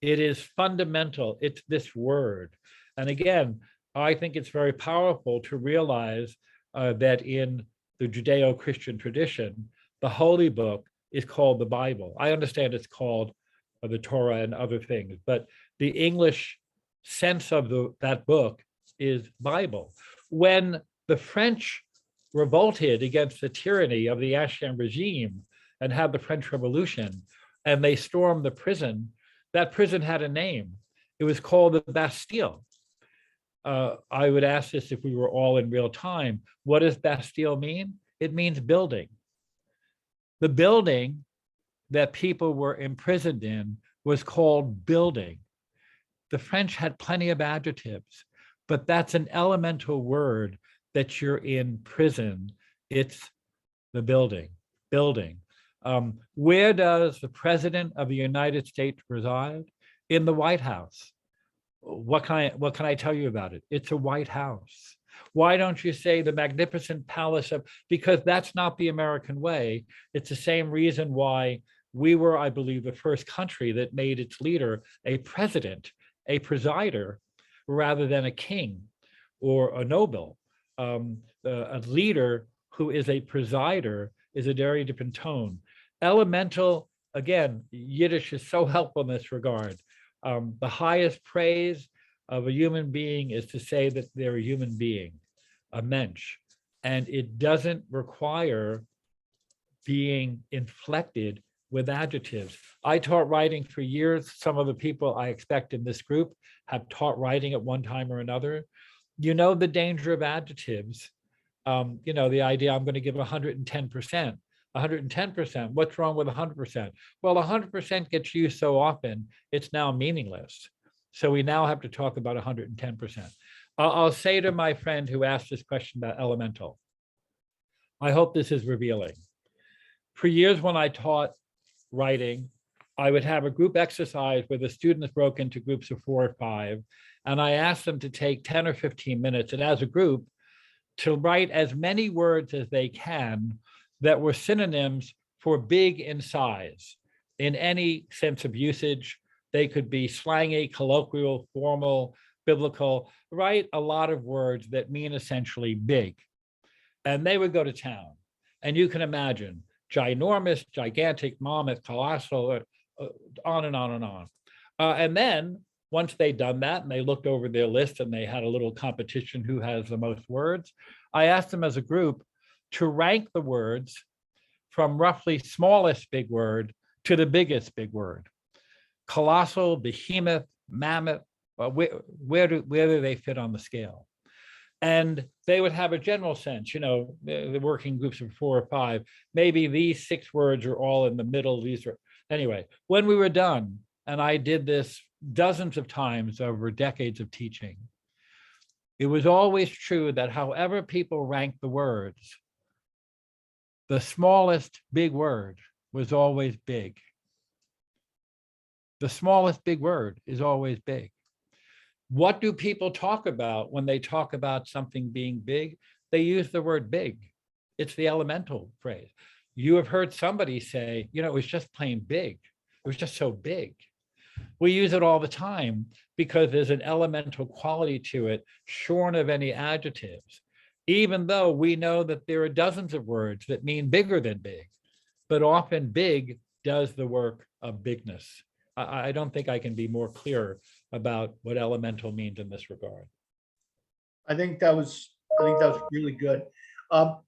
It is fundamental. It's this word. And again, I think it's very powerful to realize that in the Judeo-Christian tradition, the holy book is called the Bible. I understand it's called the Torah and other things, but the English sense of that book is Bible. When the French revolted against the tyranny of the Ancien regime and had the French Revolution, and they stormed the prison, that prison had a name. It was called the Bastille. I would ask this if we were all in real time. What does Bastille mean? It means building. The building that people were imprisoned in was called building. The French had plenty of adjectives, but that's an elemental word that you're in prison. It's the building. Where does the President of the United States reside? In the White House. What can I tell you about it? It's a White House. Why don't you say the magnificent palace of, because that's not the American way. It's the same reason why we were, I believe, the first country that made its leader a president, a presider, rather than a king or a noble. A leader who is a presider is a very different tone. Elemental, again, Yiddish is so helpful in this regard. The highest praise of a human being is to say that they're a human being, a mensch, and it doesn't require being inflected with adjectives. I taught writing for years. Some of the people I expect in this group have taught writing at one time or another. You know the danger of adjectives. You know, the idea I'm going to give 110%. 110%, what's wrong with 100%? Well, 100% gets used so often, it's now meaningless. So we now have to talk about 110%. I'll say to my friend who asked this question about elemental, I hope this is revealing. For years when I taught writing, I would have a group exercise where the students broke into groups of 4 or 5, and I asked them to take 10 or 15 minutes, and as a group, to write as many words as they can that were synonyms for big in size, in any sense of usage. They could be slangy, colloquial, formal, biblical, write a lot of words that mean essentially big. And they would go to town. And you can imagine, ginormous, gigantic, mammoth, colossal, on and on and on. And then once they'd done that and they looked over their list and they had a little competition who has the most words, I asked them as a group to rank the words from roughly smallest big word to the biggest big word. Colossal, behemoth, mammoth, where do they fit on the scale? And they would have a general sense, you know, the working groups of 4 or 5, maybe these 6 words are all in the middle. These are, anyway, when we were done, and I did this dozens of times over decades of teaching, it was always true that however people ranked the words, the smallest big word was always big. The smallest big word is always big. What do people talk about when they talk about something being big? They use the word big. It's the elemental phrase. You have heard somebody say, you know, it was just plain big. It was just so big. We use it all the time because there's an elemental quality to it, shorn of any adjectives, even though we know that there are dozens of words that mean bigger than big, but often big does the work of bigness. I don't think I can be more clear about what elemental means in this regard. I think that was really good.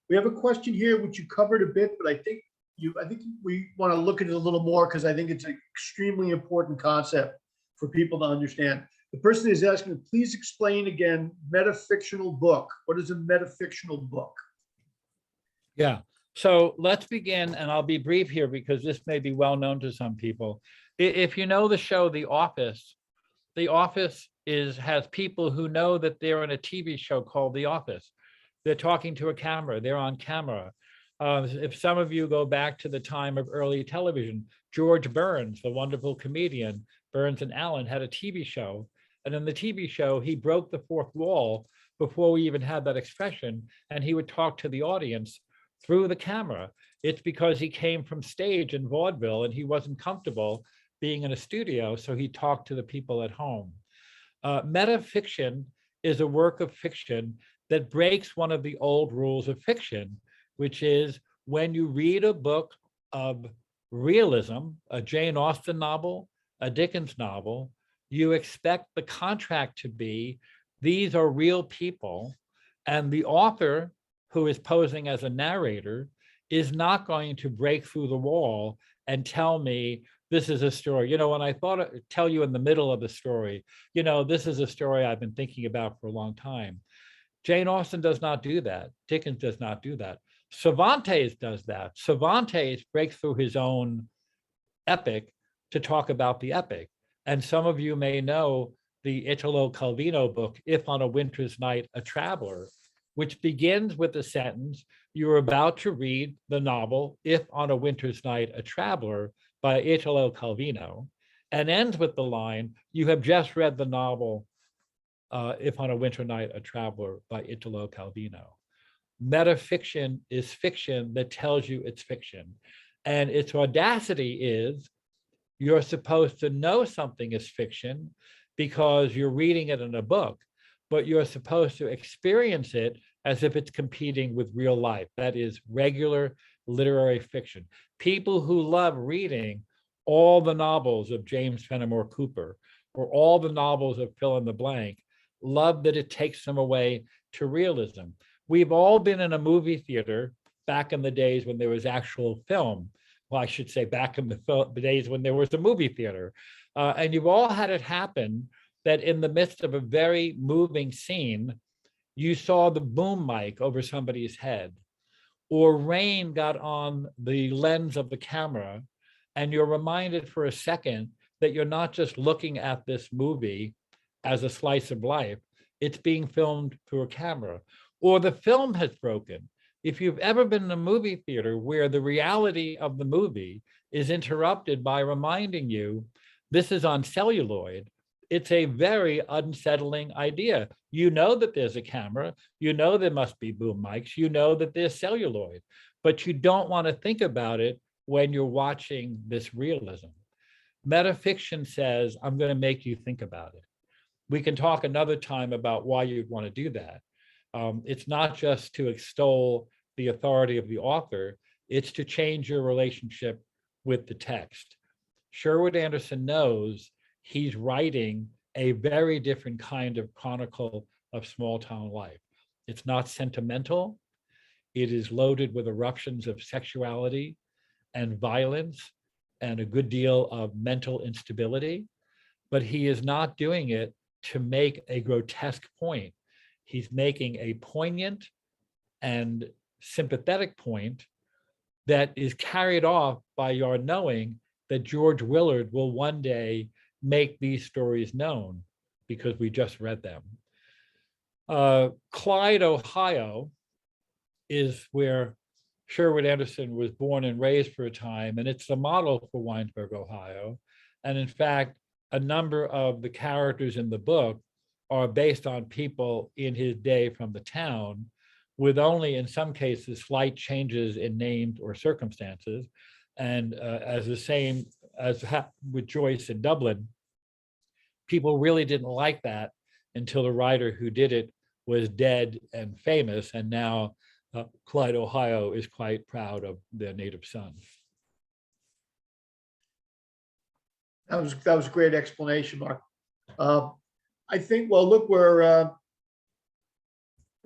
We have a question here which you covered a bit, but I think we want to look at it a little more because I think it's an extremely important concept for people to understand. The person is asking, please explain again metafictional book. What is a metafictional book? Yeah, so let's begin, and I'll be brief here because this may be well known to some people. If you know the show The Office has people who know that they're in a TV show called The Office. They're talking to a camera, they're on camera. If some of you go back to the time of early television, George Burns, the wonderful comedian, Burns and Allen, had a TV show. And in the TV show, he broke the fourth wall before we even had that expression. And he would talk to the audience through the camera. It's because he came from stage in vaudeville and he wasn't comfortable being in a studio, so he talked to the people at home. Metafiction is a work of fiction that breaks one of the old rules of fiction, which is when you read a book of realism, a Jane Austen novel, a Dickens novel, you expect the contract to be, these are real people, and the author, who is posing as a narrator, is not going to break through the wall and tell me this is a story. You know, when I thought tell you in the middle of the story, you know, this is a story I've been thinking about for a long time. Jane Austen does not do that. Dickens does not do that. Cervantes does that. Cervantes breaks through his own epic to talk about the epic. And some of you may know the Italo Calvino book, If on a Winter's Night, a Traveler, which begins with the sentence, you're about to read the novel, If on a Winter's Night, a Traveler by Italo Calvino, and ends with the line, you have just read the novel, If on a Winter Night, a Traveler by Italo Calvino. Metafiction is fiction that tells you it's fiction. And its audacity is you're supposed to know something is fiction because you're reading it in a book, but you're supposed to experience it as if it's competing with real life. That is regular literary fiction. People who love reading all the novels of James Fenimore Cooper or all the novels of fill in the blank love that it takes them away to realism. We've all been in a movie theater back in the days when there was actual film. Well, I should say back in the days when there was a movie theater. And you've all had it happen that in the midst of a very moving scene, you saw the boom mic over somebody's head, or rain got on the lens of the camera, and you're reminded for a second that you're not just looking at this movie as a slice of life, it's being filmed through a camera, or the film has broken. If you've ever been in a movie theater where the reality of the movie is interrupted by reminding you, this is on celluloid, it's a very unsettling idea. You know that there's a camera, you know there must be boom mics, you know that there's celluloid, but you don't want to think about it when you're watching this realism. Metafiction says, I'm going to make you think about it. We can talk another time about why you'd want to do that. It's not just to extol the authority of the author, it's to change your relationship with the text. Sherwood Anderson knows he's writing a very different kind of chronicle of small town life. It's not sentimental. It is loaded with eruptions of sexuality and violence and a good deal of mental instability, but he is not doing it to make a grotesque point. He's making a poignant and sympathetic point that is carried off by your knowing that George Willard will one day make these stories known because we just read them. Clyde, Ohio is where Sherwood Anderson was born and raised for a time, and it's the model for Winesburg, Ohio. And in fact, a number of the characters in the book are based on people in his day from the town, with only in some cases slight changes in names or circumstances. And as the same as with Joyce in Dublin, people really didn't like that until the writer who did it was dead and famous. And now Clyde, Ohio is quite proud of their native son. That was a great explanation, Mark. I think, well, look, we're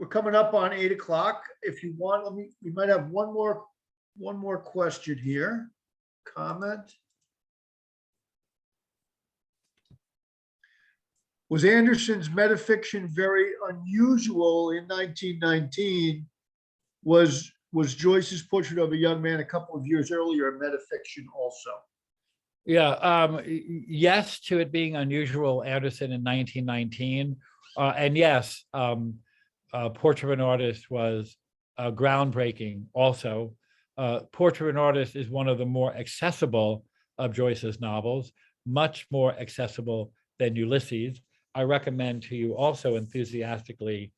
coming up on 8 o'clock. If you want, we might have one more question here. Comment. Was Anderson's metafiction very unusual in 1919? Was Joyce's Portrait of a Young Man a couple of years earlier metafiction also? Yeah, yes to it being unusual, Anderson in 1919. And yes, Portrait of an Artist was groundbreaking also. Portrait of an Artist is one of the more accessible of Joyce's novels, much more accessible than Ulysses. I recommend to you also enthusiastically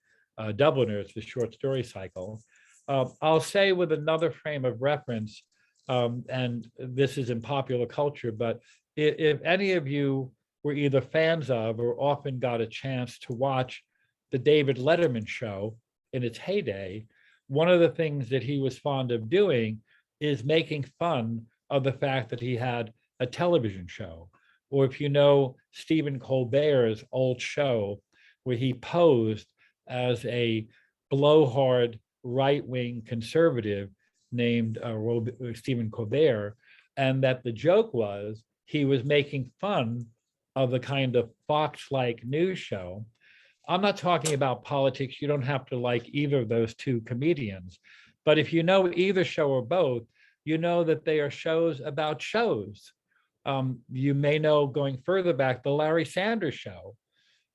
Dubliners, the short story cycle. I'll say with another frame of reference, and this is in popular culture, but if any of you were either fans of or often got a chance to watch the David Letterman show in its heyday, one of the things that he was fond of doing is making fun of the fact that he had a television show. Or if you know Stephen Colbert's old show where he posed as a blowhard right-wing conservative named Stephen Colbert, and that the joke was he was making fun of the kind of Fox-like news show. I'm not talking about politics. You don't have to like either of those two comedians. But if you know either show or both, you know that they are shows about shows. You may know, going further back, the Larry Sanders Show,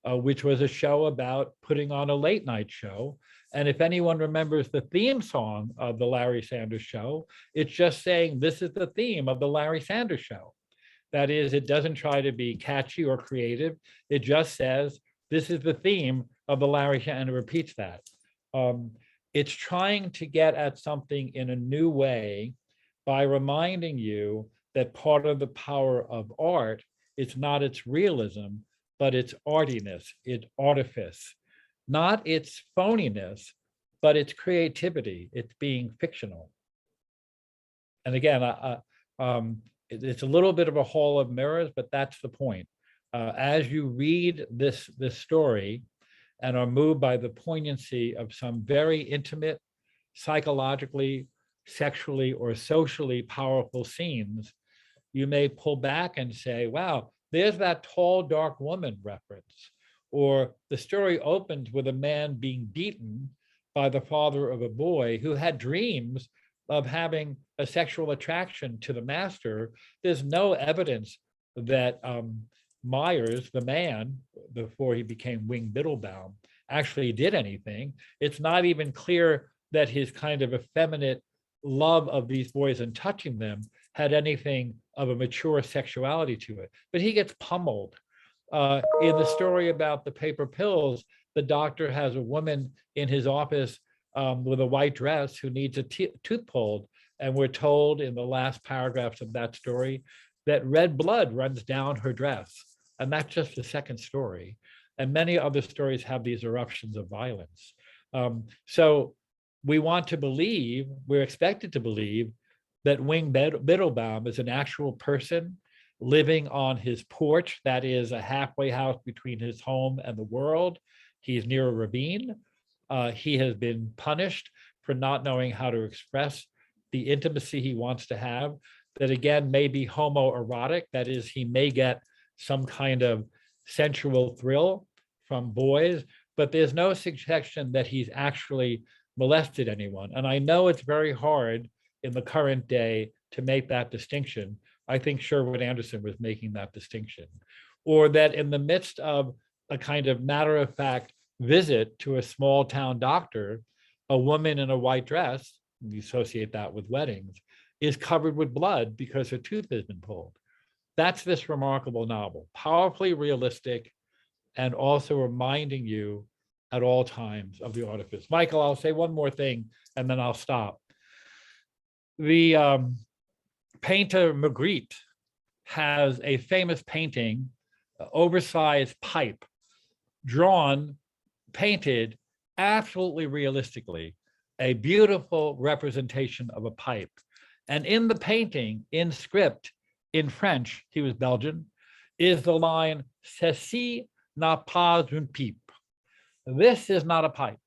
which was a show about putting on a late night show. And if anyone remembers the theme song of the Larry Sanders Show, it's just saying, this is the theme of the Larry Sanders Show. That is, it doesn't try to be catchy or creative. It just says, this is the theme of the Larry Sanders, and it repeats that. It's trying to get at something in a new way by reminding you that part of the power of art is not its realism, but its artiness, its artifice, not its phoniness, but its creativity, its being fictional. And again, it's a little bit of a hall of mirrors, but that's the point. As you read this story and are moved by the poignancy of some very intimate, psychologically, sexually, or socially powerful scenes, you may pull back and say, wow, there's that tall, dark woman reference. Or the story opens with a man being beaten by the father of a boy who had dreams of having a sexual attraction to the master. There's no evidence that Myers, the man, before he became Wing Biddlebaum, actually did anything. It's not even clear that his kind of effeminate love of these boys and touching them had anything of a mature sexuality to it. But he gets pummeled. In the story about the paper pills, the doctor has a woman in his office with a white dress who needs a tooth pulled. And we're told in the last paragraphs of that story that red blood runs down her dress. And that's just the second story. And many other stories have these eruptions of violence. So we want to believe, we're expected to believe, that Wing Biddlebaum is an actual person living on his porch, that is a halfway house between his home and the world. He's near a ravine. He has been punished for not knowing how to express the intimacy he wants to have, that again may be homoerotic, that is, he may get some kind of sensual thrill from boys, but there's no suggestion that he's actually molested anyone. And I know it's very hard in the current day to make that distinction. I think Sherwood Anderson was making that distinction. Or that in the midst of a kind of matter-of-fact visit to a small town doctor, a woman in a white dress, you associate that with weddings, is covered with blood because her tooth has been pulled. That's this remarkable novel, powerfully realistic and also reminding you at all times of the artifice. Michael, I'll say one more thing and then I'll stop. The painter Magritte has a famous painting, oversized pipe, drawn, painted absolutely realistically, a beautiful representation of a pipe. And in the painting, in script, in French, he was Belgian, is the line, "Ceci n'est pas une pipe." This is not a pipe.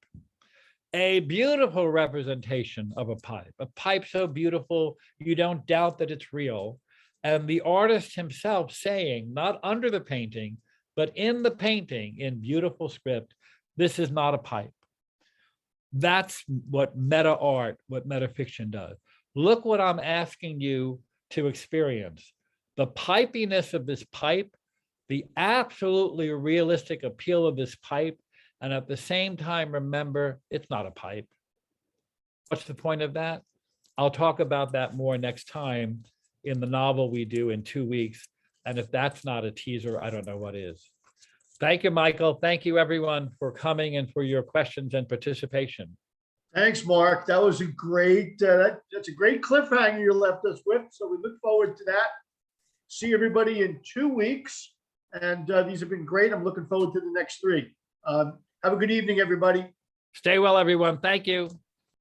A beautiful representation of a pipe so beautiful, you don't doubt that it's real. And the artist himself saying, not under the painting, but in the painting, in beautiful script, this is not a pipe. That's what meta art, what metafiction does. Look what I'm asking you to experience. The pipiness of this pipe, the absolutely realistic appeal of this pipe, and at the same time, remember, it's not a pipe. What's the point of that? I'll talk about that more next time in the novel we do in 2 weeks. And if that's not a teaser, I don't know what is. Thank you, Michael. Thank you, everyone, for coming and for your questions and participation. Thanks, Mark. That was a great, that's a great cliffhanger you left us with. So we look forward to that. See everybody in 2 weeks. And these have been great. I'm looking forward to the next 3. Have a good evening, everybody. Stay well, everyone. Thank you.